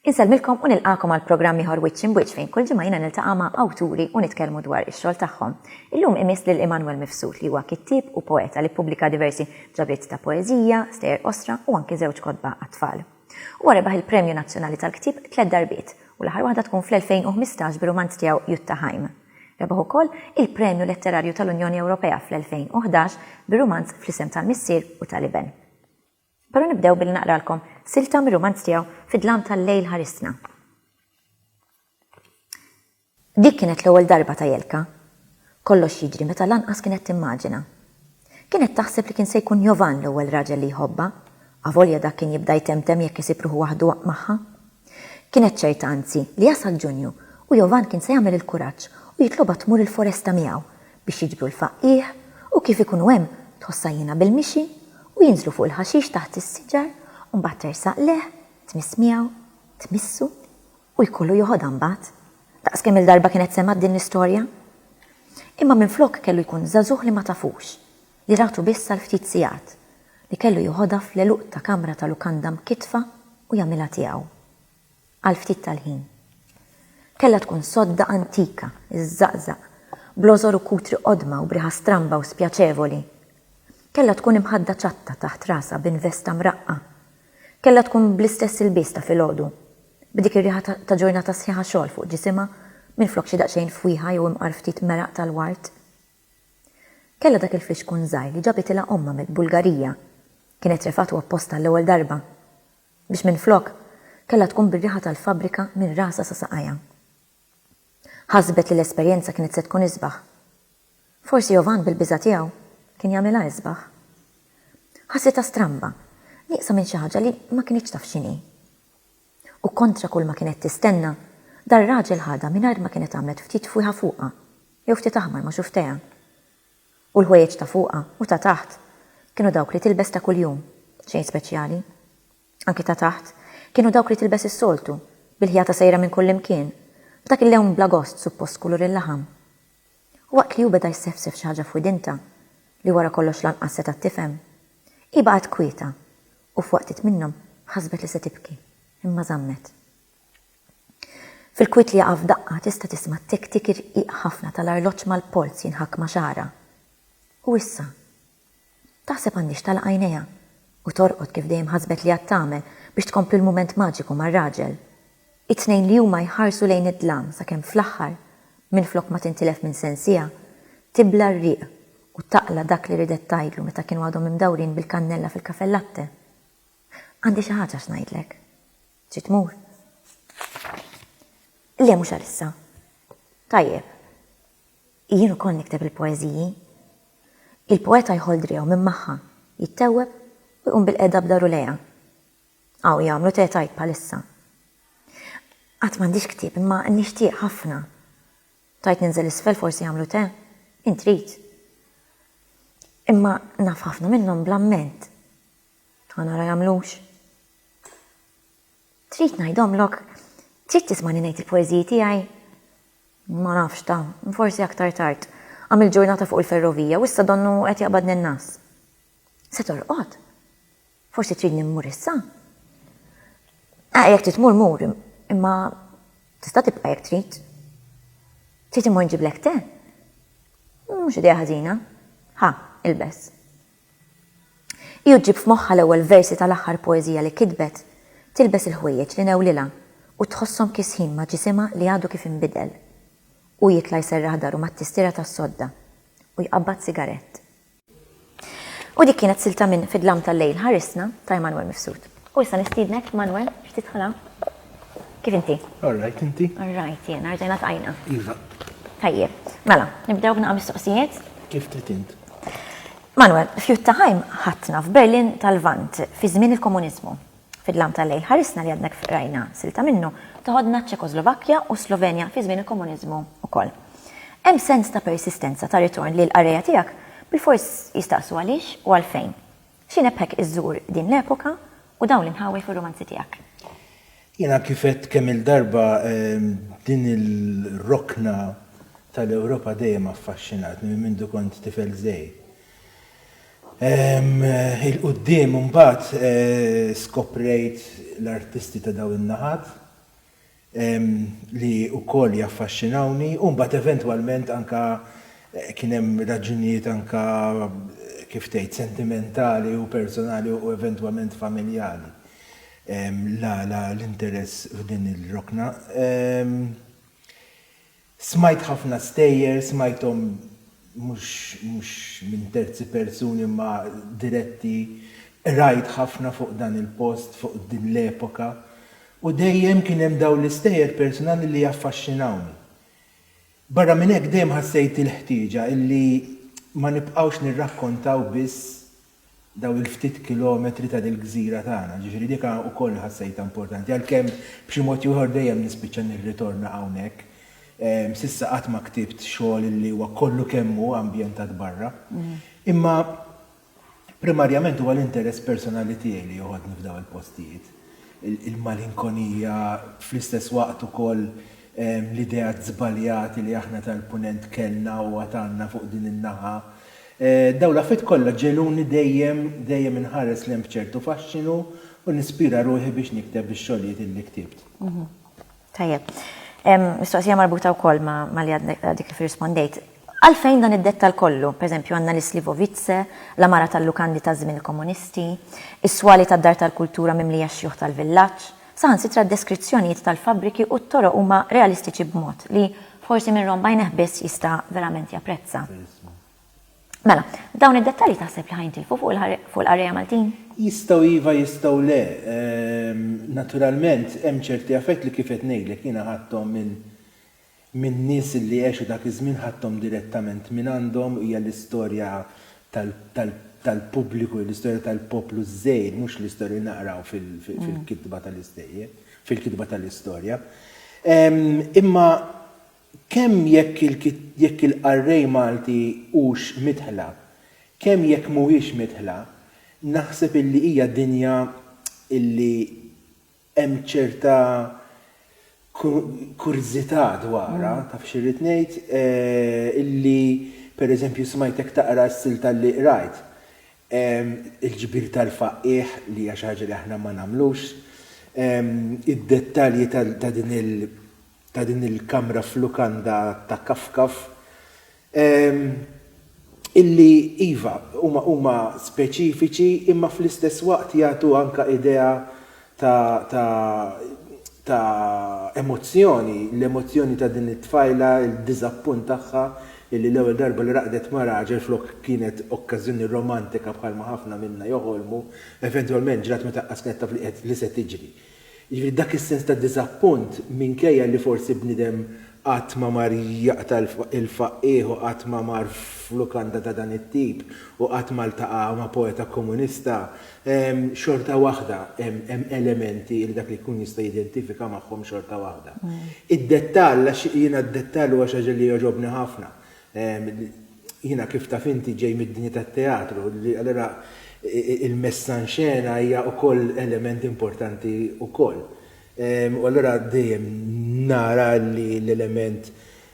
Inselmilkom u nilqakom għal programm ieħor Wiċċ in Wiċċ fejn kull ġimgħa jiena niltaqa' ma' awturi u nitkellmu dwar ix-xogħol tagħhom. Illum imiss lil Emanuel Mifsud li huwa kittieb u poeta li ppubblika diversi ġabiet ta' poeżija, stejjer osra u anke żewġ kotba għat-tfal. Huwa rebaħ il-Premju Nazzjonali tal-Ktieb 3 darbiet u l-aħħar waħda tkun fl-2015 bir-romanz tiegħu Juttaheim. Rebaħ ukoll il-Premju Letterarju tal-Unjoni Ewropea fl-2011 bir-romanz fl-isem tal-Missier u tal-Iben. Però nibdew billi naqralkom silta mir-romanz tiegħu fid-dlam tal-lejl ħarisna. Dik kienet l-ewwel darba ta' Jelka. Kollox jiġri meta lanqas kienet timmaġina. Kienet taħseb li kien se jkun Jovan l-ewwel raġel li jħobba, avolja dak kien jibda jtemtem jekk isib ruħu waħdu magħha. Kienet ċerta anzi li jasal Ġunju u Jovan kien se jagħmel il-kuraġġ u jitlobha tmur il-foresta miegħu biex jiġbru l-faqqih u kif ikunu hemm tħossajjina bil-mixi u jinżlu fuq il-ħaxix taħt is-siġar u mbagħad tersaq leħ, tmiss miegħu, tmissu u jkollu joħodha mbagħad. Daqskemm il-darba kienet semgħat din l-istorja. Imma minflok kellu jkun żagħżugħ li ma tafux, li ratu biss għal ftit sigħat, li kellu joħodha fl-eluq ta' kamra ta' lukanda mkitfa u jagħmilha tiegħu. Għal ftit tal-ħin. Kellha tkun sodda antika, iż-żaqżaq, blożor u kutri qodma u briħa stramba u spjaċevoli. Kella tkun imħadda ċatta taħt rasa b'investa mraqqa. Kella tkun bl-istess il-biss ta' filgħodu, b'dik ir-riħa ta' ġurnata sħiħa xogħol fuq ġisimha minflok xi daqsxejn fwieħa jew imqar ftit meraq tal-wart. Kella dak il-fix kun żgħir li ġabet ilha omma mill-Bulgarija. Kienet refatu apposta l-ewwel darba biex minflok kella tkun bir-riħa tal-fabbrika minn rasa sa saqajja. Ħasbet li l-esperjenza kienet se tkun isbaħ. Forsi Jovan bil-biża' tiegħu kien jagħmilha isbaħ. Ħassitha stramba, nieqsa minn xi ħaġa li ma kienx taf x'inhi. U kontra kull ma kienet tistenna, dar raġel ħadha mingħajr ma kienet għamlet ftit fwieħa fuqha, jew ftit aħmar ma xuftejha. U l-ħwejjeġ ta' fuqha u ta' taħt kienu dawk li tilbes ta' kuljum, xejn speċjali. Anke ta' taħt kienu dawk li tilbes is-soltu, bil-ħjata sejra minn kull imkien, b'dak il-lewn bla gost suppost kulur il-laħam. U waqt li hu beda jsefsef xi ħaġa f'widinta li wara kollox lanqas seta' tifhem. Baqgħet kwieta u f'waqtit minnhom ħasbet li se tibki, imma żammet. Fil-kwiet li jaqaf daqqa tista' tisma' tik-tik irqiq ħafna tal-arloġġ mal-polz jinħakk ma' xara. U issa taħseb għandix tagħlaq għajnejha u torqod kif dejjem ħasbet li qed tagħmel biex tkompli l-mument maġiku mar-raġel. It-tnejn li huma jħarsu lejn id-dlam sakemm fl-aħħar minflok ma tintilef minn sensija tibla r-riq u taqla dak li ridet tgħidlu meta kienu għadhom imdawrin bil-kannella fil-kafè latte. Għandi xi ħaġa x'ngħidlek. Trid tmur? Le mhux għalissa. Tajjeb. Jien ukoll nikteb il-poeżiji. Il-poeta jħoldrijaw minn magħha, jittewweb u jqum bil-qiegħda b'daru lejha. Aw jagħmlu te tajt bħalissa. Qatt m'għandix ktieb imma nixtieq ħafna. Tajt ninżel isfel forsi jagħmlu te? Intrid. Imma naf ħafna minnhom bl-amment. Nara jagħmlux. Trid ngħidhomlok, trid tismani ngħid il-poeżiji tiegħi? Ma nafx ta' forsi aktar tard. Għamil ġurnata fuq il-ferrovija u issa donnu qed jaqbadni n-nas. Se torqod? Forsi trid nimmur issa? Jekk titmur mur, imma tista' tibqa' jekk trid. Trid immur nġiblek te? Mhux idea ħażina. Ha, ilbes. Ju ġib f'moħħa l-ewwel versi tal-aħħar poeżija li kitbet, tilbes il-ħwejjeġ li newlilha u tħosshom kisħin ma' ġisimha li għadu kif inbidel. U jitla' jserraħ daru mat-tistiera tas-sodda u jqabbad sigarett. U dik kienet silta minn fid-dlam tal-lejl ħarisna ta' Emanuel Mifsud. U issa nistiednek, Manuel, biex tidħolha. Kif inti? All right, inti? All right, jien arġajna tqajna. Iva. Tajjeb. Mela, nibdew b'naqa' mistoqsijiet. Kif trid int? Manuel, f'Juttaheim ħatna f'Berlin tal-Vant fi żmien il-komuniżmu. Fid-dlam tal-lejl ħarisna li għadnek rajna silta minnu toħodna Ċekoslovakkja u Slovenja fi żmien il-komuniżmu wkoll. Hemm sens ta' persistenza ta' ritorn li l-qarrejja tiegħek bil-fors jistaqsu għaliex u għalfejn. X'inebħek iżżur din l-epoka u dawn l-inħawej fir-romanzi tiegħek? Jiena kifet kemm il-darba din il-rokna tal-Ewropa dejjem affaxxinatni minn mindu kont tifel żgħir. Il-qudiem mbagħad skoprejt l-artisti ta' dawn in-naħat li wkoll jaffaxxinawni u mbagħad eventwalment anka kien hemm raġunijiet anka kif tgħid sentimentali u personali u eventwalment familjali. L-interess f'din il-rokna. Smajt ħafna stejjer, smajthom mhux minn terzi persuni ma diretti, rajt ħafna fuq dan il-post, fuq din l-epoka, u dejjem kien hemm dawn l-istejjer personali li jaffaxxinawni. Barra minn hekk dejjem ħassejt il-ħtieġa illi ma nibqgħux nirrakkontaw biss daw il-ftit kilometri ta' dil-gżira tagħna, ġifieri dik ukoll ħassejta importanti, għalkemm b'xi mod ieħor dejjem nispiċċa nirritorna hawnhekk. Sissa qatt ma ktibt xogħol li huwa kollu kemm hu ambjentat barra. Imma primarjament huwa l-interess personali tiegħi li joħodni f'daw il-postijiet. Il-malinkonija, fl-istess waqt ukoll l-ideat żbaljati li aħna tal-punent kellna u għatanna fuq din in-naħa. Daw l-affett kollha ġeluni dejjem inħares lejn b'ċertu faxxinu u nispira ruħi biex nikteb ix-xogħlijiet illi ktibt. Tajjeb. Mistoqsija marbuta wkoll ma li dik kif rispondejt. Għalfejn dan id-dettal kollu, pereżempju għandna l-Slivovice, l-amara tal-lukandi taż-żmien il-komunisti, is-swali tad-dar tal-kultura mimlija x-xjuħ tal-villaġġ, saħansitra d-deskrizzjonijiet tal-fabbriki u t-toroq huma realistiċi b'mod li forsi minn bajneħ biss jista' verament japprezza. Mela, dawn id-dettalji taħseb li ħajntilfu fuq l-qarrija Maltin? Jistgħu iva, jistgħu le. Naturalment hemm ċerti affett li kif qed ngħidlek jiena ħadthom minn nies li għexu dak iż-żmien ħadthom direttament minn għandhom hija l-istorja tal-pubbliku, l-istorja tal-poplu żgħir, mhux l-istorja naqraw fil-kitba tal-istejjer, fil-kitba tal-istorja. Imma kemm jekk il-qarrej Malti hux mitħla, kemm jekk mhuwiex mitħla, naħseb illi hija dinja illi hemm ċerta kurżità dwarha, taf xirrid ngħid, illi pereżempju smajtek taqra s-silta li qrajt. Il-ġbir tal-faqqieħ li hija xi ħaġa li aħna ma nagħmlux, id-dettalji ta' din il-kamra f'lukanda ta' kafkaf, illi iva huma speċifiċi imma fl-istess waqt jagħtu anke idea ta' emozzjoni, l-emozzjoni ta' din it-tfajla, il-diżappunt tagħha illi l-ewwel darba li raqdet ma' raġel flok kienet okkażjoni romantika bħalma ħafna minna joħolmu, eventwalment ġrat meta qasket taf li se tiġri. Jiġifieri dak is-sens ta' diżappunt minkejja li forsi bniedem qatt ma mar jaqta' il-faqqieħ u qatt ma mar f'lukanda ta' dan it-tip u qatt ma ltaqa' ma' poeta komunista, xorta waħda hemm elementi li dak li jkun jista' jidentifika magħhom xorta waħda. Id-dettall għax jiena d-dettall huwa xi ħaġa li jogħġobni ħafna. Jiena kif taf inti ġej mid-dinja tat-teatru, allura il-messa xena hija wkoll element importanti wkoll. U allura dejjem nara li l-element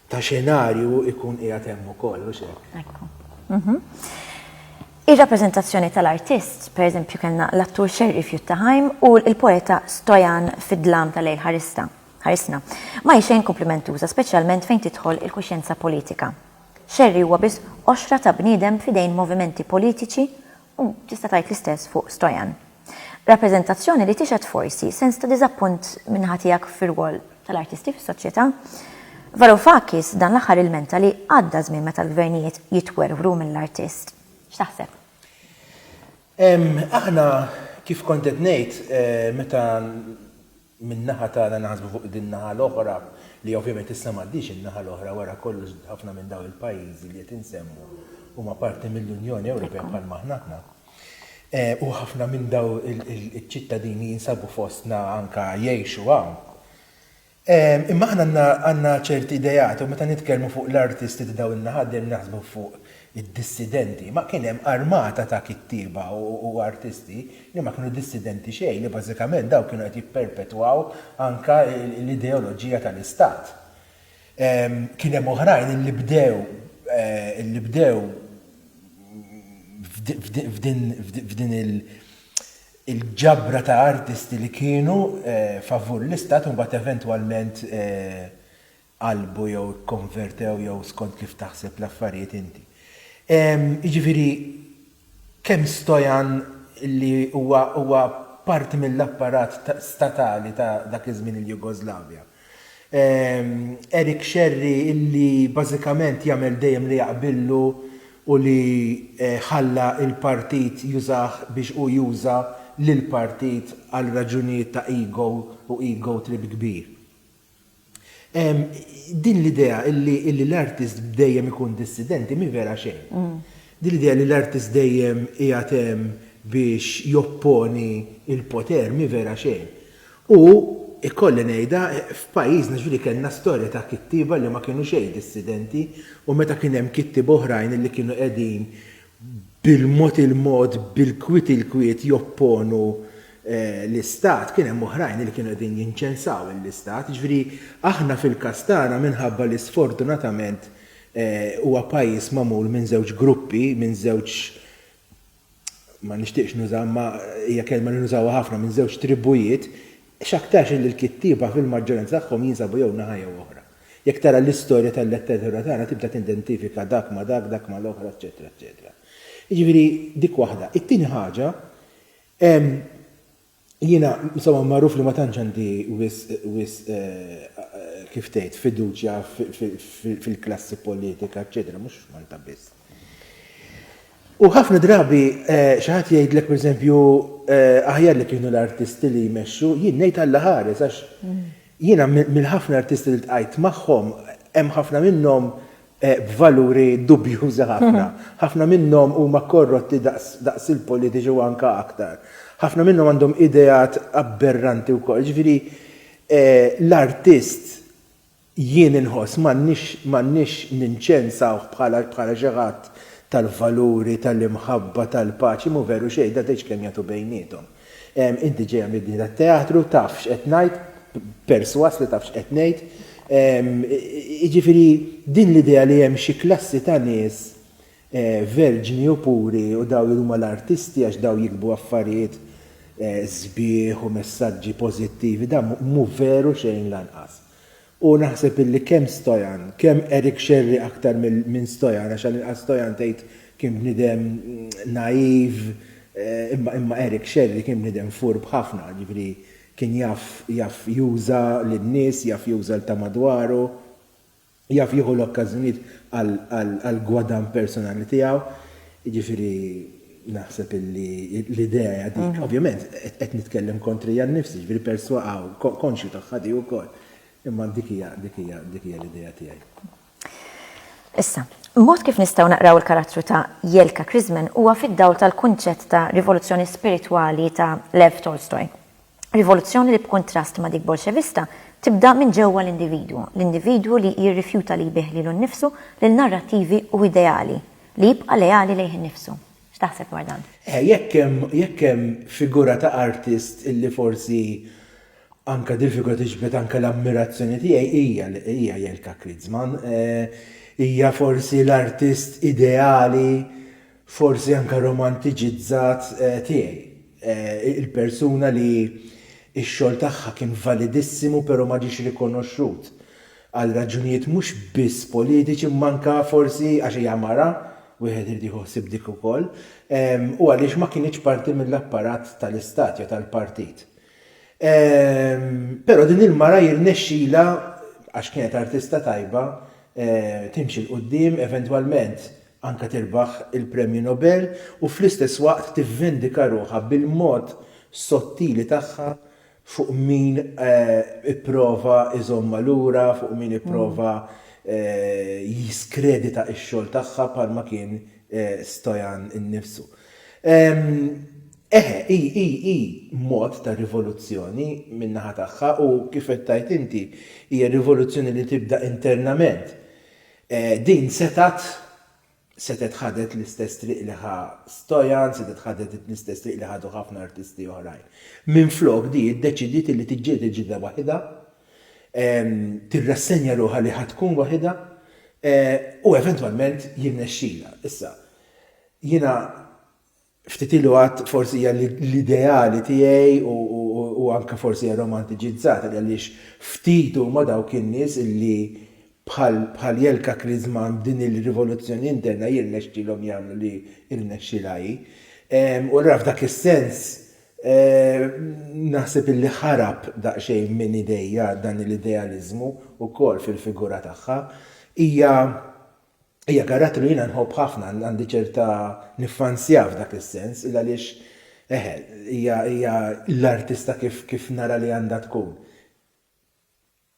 ta' xenarju ikun qiegħed hemm ukoll, u x'hekk. Ir-rappreżentazzjoni tal-artist, pereżempju kellna l-attur Sherry Fjutaheim u l-poeta Stojan fid-dlam tal-lejl ħarisna. Ma xejn komplimentuża speċjalment fejn tidħol il-kuxjenza politika. Sherry huwa biss oxra ta' bniedem fidejn movimenti politiċi u tista' tgħid l-istess fuq Stojan. Rappreżentazzjoni li tixed forsi sens ta' diżappunt minn ħatijak fir-rwol tal-artisti fis-soċjetà. Varoufakis dan l-aħħar il-menta li għadda żmien meta l-gvernijiet jitwerwru mill-artist. X'taħseb? Aħna kif kont qed ngħid meta min-naħa tagħna naħsbu fuq din naħa l-oħra li ovvjament issa m'għaddix in-naħa l-oħra wara kollox ħafna minn dawn il-pajjiżi li qed insemmu huma parti mill-Unjoni Ewropea bħalma aħna. U ħafna minn daw il-ċittadini jinsabu fostna anka jgħixu hawn. Imma aħna għandna ċerti idejat u meta nitkellmu fuq l-artisti ta' daw in-naħadem naħsbu fuq id-dissidenti. Ma kien hemm armata ta' kittieba u artisti li ma kienu dissidenti xejn, li bażikament daw kienu qed jipperpetwaw anka l-ideoloġija tal-Istat. Kien hemm oħrajn li bdew f'din il-ġabra ta' artisti li kienu favur l-istat un bat eventualment qalbu jew konvertew jew skont kif taħseb l-affarijiet inti. Jiġifieri kemm Stojan li huwa parti mill-apparat statali ta' dak iż-żmien il-Jugoslavja. Eric Sherry illi bażikament jagħmel dejjem li jaqbillu u li ħalla il-partit jużah biex u juża lill-partit għal raġunijiet ta' ego u ego trip kbir. Din l-idea illi l-artist dejjem ikun dissidenti mi vera xejn. Din l-idea li l-artist dejjem qiegħed hemm biex jopponi il-poter mi vera xejn. U ikolli ngħidha f'pajjiżna ġifieri kellna storja ta' kittiba li ma kienu xejn dissidenti u meta kien hemm kittieb oħrajn li kienu qegħdin bil-mod il-mod, bil-kwiet il-kwiet jopponu l-istat, kien hemm oħrajn li kienu qegħdin jinċensaw l-istat. Ġifieri aħna fil-Kastana minħabba li sfortunatament huwa pajjiż magħmul minn żewġ gruppi, minn żewġ ma nixtieqx nużaw ma hija kelma li nużawha ħafna minn żewġ tribujiet, x'aktarx li l-kittieba fil-maġġoranza tagħhom jinsabu jew naħa jew oħra. Jekk tara l-istorja tal-letteratura tagħna tibda tidentifika dak ma dak, dak ma l-oħra, eċetera, eċetera. Jiġifieri dik waħda. It-tieni ħaġa jiena insomma magħruf li ma tantx għandi wis kif tgħid fiduċja fil-klassi politika, eċetera, mhux Malta biss. U ħafna drabi xi ħadd jgħidlek pereżempju aħjar li kienu l-artisti li jmexxu, jien ngħid Alla ħares għax jiena mill-ħafna artisti li tqajt magħhom hemm ħafna minnhom b'valuri dubjużi ħafna. Ħafna minnhom huma korrotti daqs il-politiċi u anke aktar. Ħafna minnhom għandhom ideat aberranti wkoll. Ġifieri l-artist jien inħoss m'għandniex ninċensaw bħala xi ħadd tal-valuri, tal-imħabba, tal-paċi, mu veru xejn, da teġ kemm jagħtu bejniethom. Inti ġejja mid-din tat-teatru, tafx qed ngħid, perswas li tafx qed ngħid. Jiġifieri din l-idea li hemm xi klassi ta' nies verġni u puri u daw huma l-artisti għax daw jikbu affarijiet sbieħ u messaġġi pożittivi, da mu veru xejn lanqas. U naħseb illi kemm Stojan, kemm Eric Sherry aktar minn Stojan, għax għal Stojan tgħid kien bniedem naiv, imma Eric Sherry kien bniedem furb ħafna, ġifieri kien jaf juża lin-nies, jaf juża l-ta' madwaru, jaf jieħu l-okkażjonijiet għal gwadan personali tiegħu. Jiġifieri naħseb illi l-idea dik, ovvjament qed nitkellem kontrija nnifsi, ġifieri perswaqgħu konxju tagħha di wkoll. Imma dik hija l-idea tiegħi. Issa, mod kif nistgħu naqraw il-karattru ta' Jelka Krizmen huwa fid-dawl tal-kunċett ta' rivoluzzjoni spiritwali ta' Lev Tolstoj. Rivoluzzjoni li b'kontrast ma' dik bolxevista tibda minn ġewwa l-individwu li jirrifjuta li jbieħ lilu nnifsu lil narrattivi u ideali li jibqa' leali lejh innifsu. X'taħseb dwar dan? Jekk hemm figura ta' artist illi forsi anka dil-figura tiġbed anka l-ammirazzjoni tiegħi hija Jelka Krizman. Hija forsi l-artist ideali, forsi anka romantiċizzat tiegħi. Il-persuna li x-xogħol tagħha kien validissimu però ma ġiex rikonoxxut għal raġunijiet mhux biss politiċi manka forsi għax hija mara, wieħed irid jħossib dik ukoll, u għaliex ma kienx parti mill-apparat tal-istat jew tal-partit. Pero din il-mara jirnexxila għax kienet artista tajba timxi l-qoddim, eventwalment anka tirbaħ il-Premju Nobel u fl-istess waqt tivvendika ruħha bil-mod sottili tagħha fuq min ipprova iżomma lura, fuq min ipprova jiskredita x-xogħol tagħha bħalma kien Stojan innifsu. Mod ta' rivoluzzjoni min-naħa tagħha u kif qed tgħid inti hija rivoluzzjoni li tibda internament. Din setet ħadet l-istess triq li ħa Stojan, setet ħadet l-istess triq li ħadu ħafna artisti oħrajn. Minflok di ddeċidiet li tiġġieled il-ġidda waħida, tirrassenja ruħha li ħad tkun waħida u eventwalment jirnexxila. Issa jiena ftit ilu għat forsi hija l-ideali tiegħi u anke forsi hija romantiċizzata għaliex ftit huma dawk in-nies illi bħal Jelka Krizman din il-rivoluzzjoni interna jirnexxilhom jagħmlu li jirnexxilha. U raf dak is-sens naħseb illi ħarab daqsxejn minn idejja dan l-idealizmu wkoll fil-figura tagħha hija karattru jiena nħobb ħafna għandi ċerta niffansja f'dak is-sens għaliex hija l-artista kif nara li għandha tkun.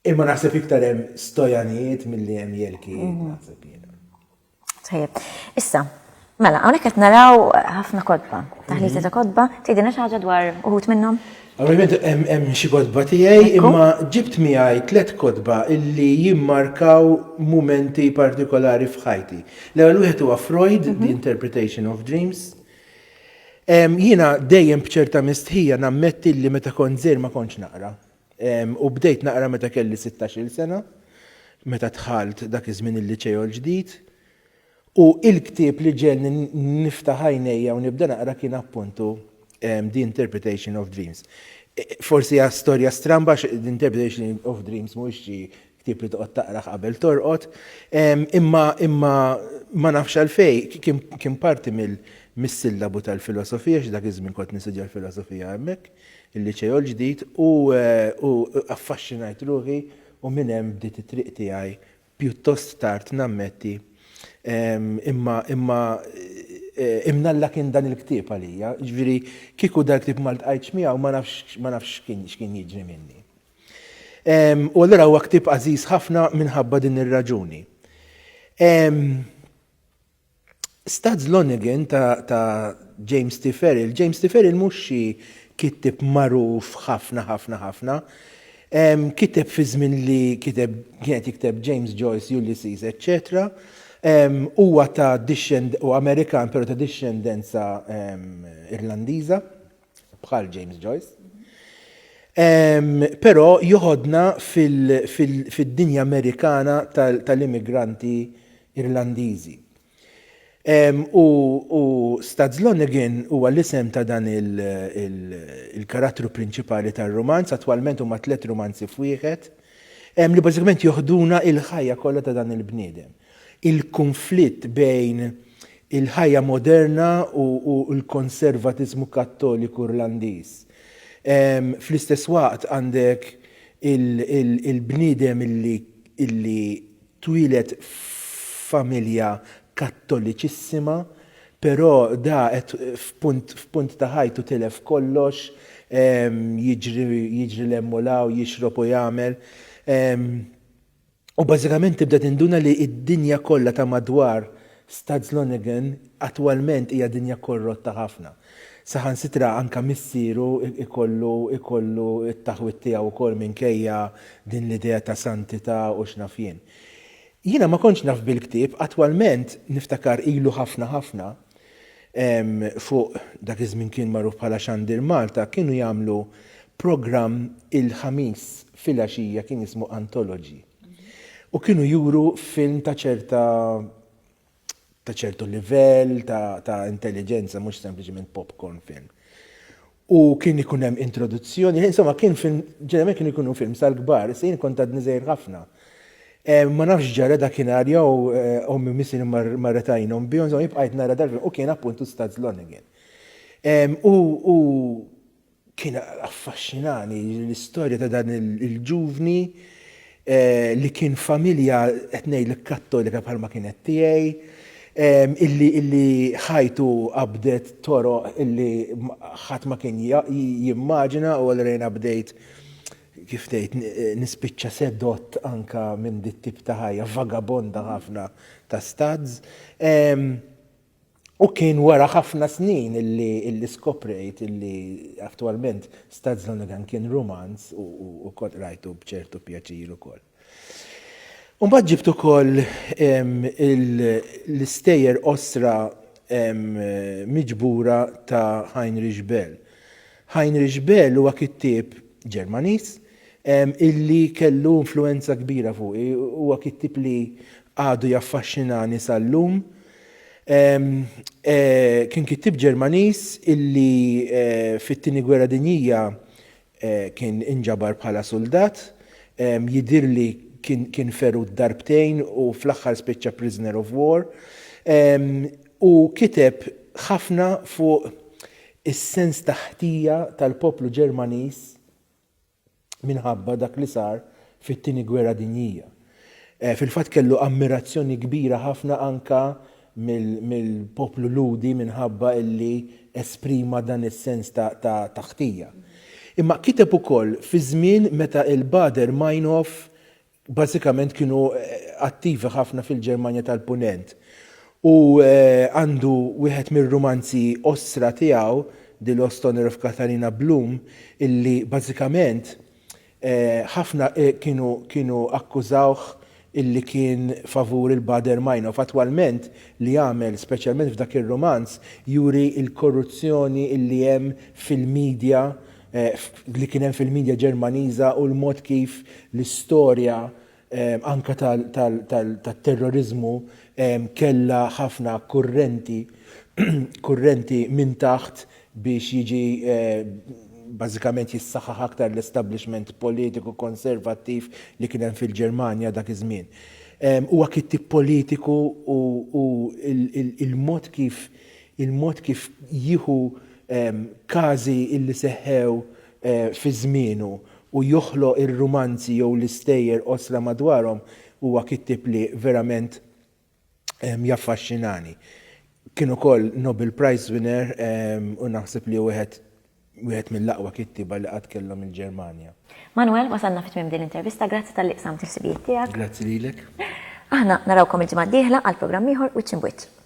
Imma naħseb iktar hemm stojanijiet milli hemm Jelki naħseb jiena. Tajjeb. Issa, mela, hawnhekk qed naraw ħafna kotba. Taħlita ta' kotba, tgħidilna xi ħaġa dwar uħud minnhom? Ovvjament hemm xi kotba tiegħi, imma ġibt miegħi 3 kotba illi jimmarkaw mumenti partikolari f'ħajti. L-ewwel wieħed huwa Freud, The Interpretation of Dreams. Jiena dejjem b'ċerta mistħija nammetti li meta kont żgħir ma kontx naqra. U bdejt naqra meta kelli 16-il sena, meta dħalt dak iż-żmien il-liċew l-ġdid. U il-ktieb li ġelni niftaħ għajnejja u nibda naqra kien appuntu The Interpretation of Dreams. Forsi hija storja stramba The Interpretation of Dreams mhux xi ktieb li toqgħod taqra qabel torqod, imma ma nafx għalfejn kien parti mis-sillabu tal-filosofija x'dak iż-żmien kont nistudja l-filosofija hemmhekk, il-liċew l-ġdid u affaxxinajt ruħi u minn hemm bdiet it-triq tiegħi pjuttost tard nammetti imma imnalla kien dan il-ktieb għalija, ġifieri kieku dan il-ktieb ma ltqajtx miegħu ma nafx x'kien jiġri minni. U allura huwa ktieb għażiż ħafna minħabba din ir-raġuni. Studs Lonergan ta' James T. Ferrill. James T. Ferrill mhux xi kitteb magħruf ħafna. Kiteb fi żmien li kienet jikteb James Joyce, Ulysses, etc. Huwa ta' u Amerikan però ta' discendenza Irlandiża bħal James Joyce. Però joħodna fid-dinja Amerikana tal-immigranti Irlandiżi. U Studs Lonergan huwa l-isem ta' dan il-karattru prinċipali tar-romanz, attwalment huma 3 romanzi f'wieħed, li bażikament joħduna il-ħajja kollha ta' dan il-bniedem. Il-konflitt bejn il-ħajja moderna u l-konservatizmu kattoliku Irlandiż. Fl-istess waqt għandek il-bniedem illi twilet familja kattoliċissima, però da qed f'punt ta' ħajtu tilef kollox, jiġri l-emmolaw, jixrob u jagħmel. U bażikament tibda tinduna li d-dinja kollha ta' madwar Studs Lonergan attwalment hija dinja korrotta ħafna. Saħansitra anke missieru ikollu it-taħwit tiegħu wkoll minkejja din l-idea ta' santità u x'naf jien. Jiena ma kontx naf bil-ktieb, attwalment niftakar ilu ħafna fuq dak iż-żmien kien magħruf bħala Xandir Malta, kienu jagħmlu programm il-ħamis filgħaxija kien ismu Anthology. U kienu juru film ta' ċertu livell ta' intelligenza, mhux sempliċement popcorn film. U kien ikun hemm introduzzjoni, insomma kien film, ġeneralment kienu jkunu film sal-kbar, issa jien kont għadni żgħir ħafna. Ma nafx ġara dakinhar jew ommi missin marretajnhom bihom, insomma jibqgħet nara dal-film u kien appuntu Studs Lonergan. U kien affaxxinani l-istorja ta' dan il-ġuvni li kien familja qed ngħidlek kattolika bħalma kienet tiegħi, illi ħajtu qabdet toroq illi ħadd ma kien jimmaġina u għalrejn bdejt kif tgħid nispiċċa sedott anka minn dit tip ta' ħajja vagabonda ħafna ta' Studs. U kien wara ħafna snin illi skoprejt illi attwalment Studs Lonergan kien romanz u kont rajtu b'ċertu pjaċir ukoll. Mbagħad ġibt ukoll l-istejjer osra miġbura ta' Heinrich Bell. Heinrich Bell huwa kittieb Ġermaniż illi kellu influenza kbira fuqi, huwa kittieb li għadu jaffaxxinani sal-lum. Kien kittib Ġermaniż illi fit-tieni gwerra dinjija kien inġabar bħala soldat, jidirli kien ferut darbtejn u fl-aħħar spiċċa prisoner of war, u kiteb ħafna fuq is-sens taħtija tal-poplu Ġermaniż minħabba dak li sar fit-tieni gwerra dinjija. Fil-fatt kellu ammirazzjoni kbira ħafna anka mill-poplu ludi minħabba illi esprima dan is-sens ta' taħtija. Imma kiteb ukoll fi żmien meta il-Baader-Meinhof bażikament kienu attivi ħafna fil-Ġermanja tal-Punent. U għandu wieħed mir-romanzi osra tiegħu The Lost Honor of Katharina Blum illi bażikament ħafna kienu akkużawh illi kien favur il-Baader-Meinhof. Attwalment li għamel, speċjalment f'dak ir-romanz, juri il-korruzzjoni illi hemm fil-medja, li kien hemm fil-medja Ġermaniża u l-mod kif l-istorja anka tal-terrorizmu kella ħafna kurrenti minn taħt biex jiġi bażikament jissaħħaħ aktar l-establishment politiku konservattiv li kien hemm fil-Ġermanja dak iż-żmien. Huwa kittib politiku u il-mod kif jieħu każi illi seħħew fi żmienu u joħloq ir-romanzi jew l-istejjer osra madwarhom huwa kittib li verament jaffaxxinani. Kien ukoll Nobel Prize winner u naħseb li wieħed mill-aqwa kittiba li qatt kellhom il-Ġermanja. Manuel, wasalna fit-tmiem din l-intervista, grazzi tal-li qsamt il-sibijiet tiegħek. Grazzi lilek. Aħna narawkom il-ġimgħa d-dieħla għal programm ieħor Wiċċ in Wiċċ.